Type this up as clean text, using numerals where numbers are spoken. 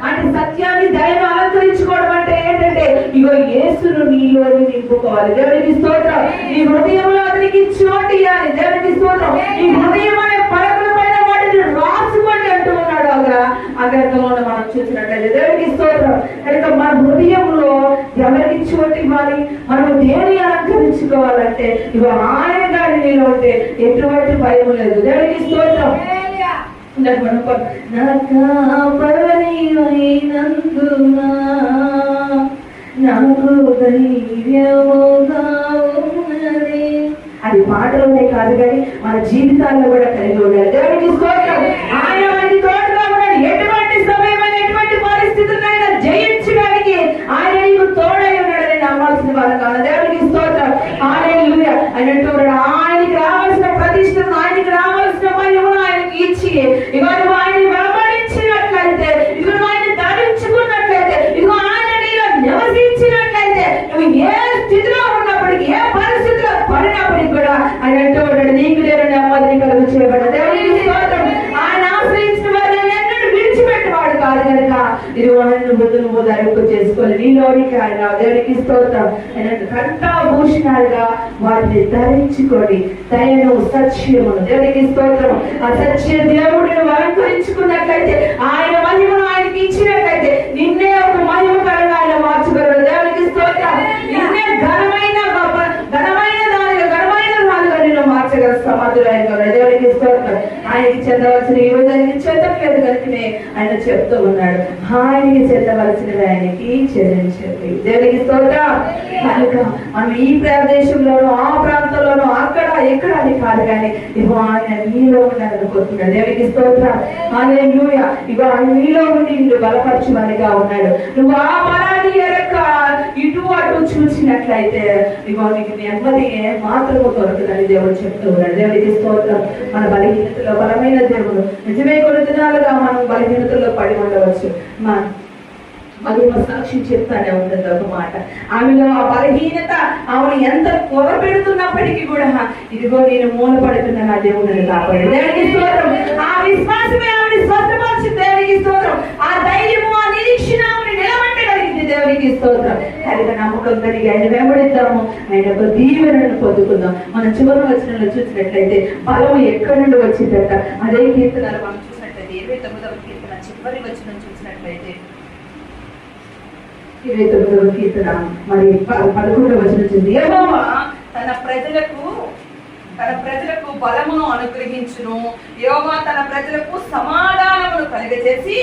అంటే సత్యాన్ని దయను అలంకరించుకోవడం అంటే ఏంటంటే ఇగో యేసును నీలోని నింపుకోవాలి. దేవునికి స్తోత్రం. ఈ హృదయంలో అతనికి చోటు ఇవ్వాలి. దేవునికి స్తోత్రం. ఈ హృదయం అనే పలకల పైన వాటిని రాసుకోండి అంటూ ఉన్నాడు. అగర్తంలో మనం చూసినట్లయితే దేవునికి స్తోత్రం. కనుక మన హృదయంలో ఎవరికి చోటు ఇవ్వాలి, మనం దేని అలంకరించుకోవాలంటే ఇగో ఆయన గారి నీలో ఉంటే ఎటువంటి భయం లేదు. దేవునికి స్తోత్రం. పర్వనీయమైనందునా నాకు ధైర్యముగా ఉన్నది. అది పాటలోనే కాదు కానీ మన జీవితాల్లో కూడా కలిగి ఉండాలి. దేవునికి స్తోత్రం. ఆయన మనకి తోడుగా ఉన్నాడు. ఎటువంటి సమయమైన ఎటువంటి పరిస్థితులైనా జయించడానికి ఆయన నీకు తోడై ఉన్నాడని నమ్మాల్సిన వాళ్ళు కాదు. దేవునికి స్తోత్రం. హల్లెలూయా. ఆయనతో ఆయనకి రావాల్సిన ప్రతిష్టను, ఆయనకి రావాల్సిన మహిమను ఆయనకి ఇచ్చి ఇవాళ ఆయన్ని వెంబడించినట్లయితే, ఇవాళ ఆయన ధరించుకున్నట్లయితే, ఇదిగో ఆయన నీలో నివసించినట్లయితే, నువ్వు ఏ స్థితిలో ఉన్నప్పటికీ, ఏ పరిస్థితిలో పడినప్పటికీ కూడా ఆయన అంటూ ఉన్నాడు, నీకు నేను నెమ్మదిని కలుగు చేయబడ్డ. దేవునికి స్తోత్రం. ఆయన ఆశ్రయించిన వారిని ఎన్నడూ విడిచిపెట్టేవాడు కాదు కనుక ఇది వాళ్ళని నువ్వు ధరింపు చేసుకోవాలి నీలోనికి ఆయన. దేవునికి స్తోత్రం. ఆయన కంఠాభూషణాలుగా వాటిని ధరించుకొని దయను సత్యమును. దేవునికి స్తోత్రం. ఆ సత్య దేవుడిని అలంకరించుకున్నట్లయితే, ఆయన మహిమను ఆయనకి ఇచ్చినట్లయితే నిన్నే ఒక మహిమకరంగా ఆయన మార్చగలరు. దేవునికి స్తోత్రం. నిన్నే ఘనమైన రాలుగా నిన్ను మార్చగల సమర్థులైన దేవునికి స్తోత్రం. ఆయనకి చెందవలసిన ఈ విధంగా చెందలేదు కనుకనే ఆయన చెప్తూ ఉన్నాడు, ఆయనకి చెందవలసినవి ఆయనకి చెల్లించండి. దేవునికి స్తోత్రం. కనుక మనం ఈ ప్రదేశంలోనూ ఆ ప్రాంతంలోనూ అక్కడ ఎక్కడ అని కాదు కానీ ఇగో ఆయన నీలో ఉండాలనుకుంటున్నాడు. దేవునికి స్తోత్రం. హల్లెలూయా. ఇగో ఆయన నీలో ఉండి నిన్ను బలపరచువానిగా ఉన్నాడు. నువ్వు ఆ బలాన్ని ఎరక్క ఇటు అటు చూసినట్లయితే ఇగో నీకు నెమ్మది మాత్రము దొరకదని దేవుడు చెప్తూ ఉన్నాడు. దేవునికి స్తోత్రం. మన బలహీనతలో బలమైన దేవుడు. నిజమే కొన్ని దినాలుగా మనం బలహీనతలో పడి ఉండవచ్చు. మహిమ సాక్షి చెప్తానే ఉంటుంది ఒక మాట. ఆమెలో ఆ బలహీనత ఆమెను ఎంత కొర పెడుతున్నప్పటికీ కూడా ఇదిగో నేను మూలపడుతున్న నా దేవుడిని కాపాడు. దేవునికి స్తోత్రం. ఆ విశ్వాసమే ఆమెను స్వస్థపరిచింది. దేవునికి స్తోత్రం. ఆ ధైర్యము, ఆ నిరీక్షణ ఆమెను నిలబెట్టగలిగింది. దేవునికి స్తోత్రం. కనుక నమ్మకం కలిగి ఆయన వెంబడిద్దాము, ఆయన ఒక దీవెనను పొందుకుందాం. మన చివరి వచనంలో చూసినట్లయితే బలము ఎక్కడి నుండి వచ్చిందట. అదే కీర్తనలు మనం చూసినట్లయితే 29వ కీర్తన చివరి వచనం చూసినట్లయితే 29వ కీర్తన మరి 11వ వచనం చూసి, యెహోవా తన ప్రజలకు బలమును అనుగ్రహించును. యెహోవా తన ప్రజలకు సమాధానమును కలుగజేసి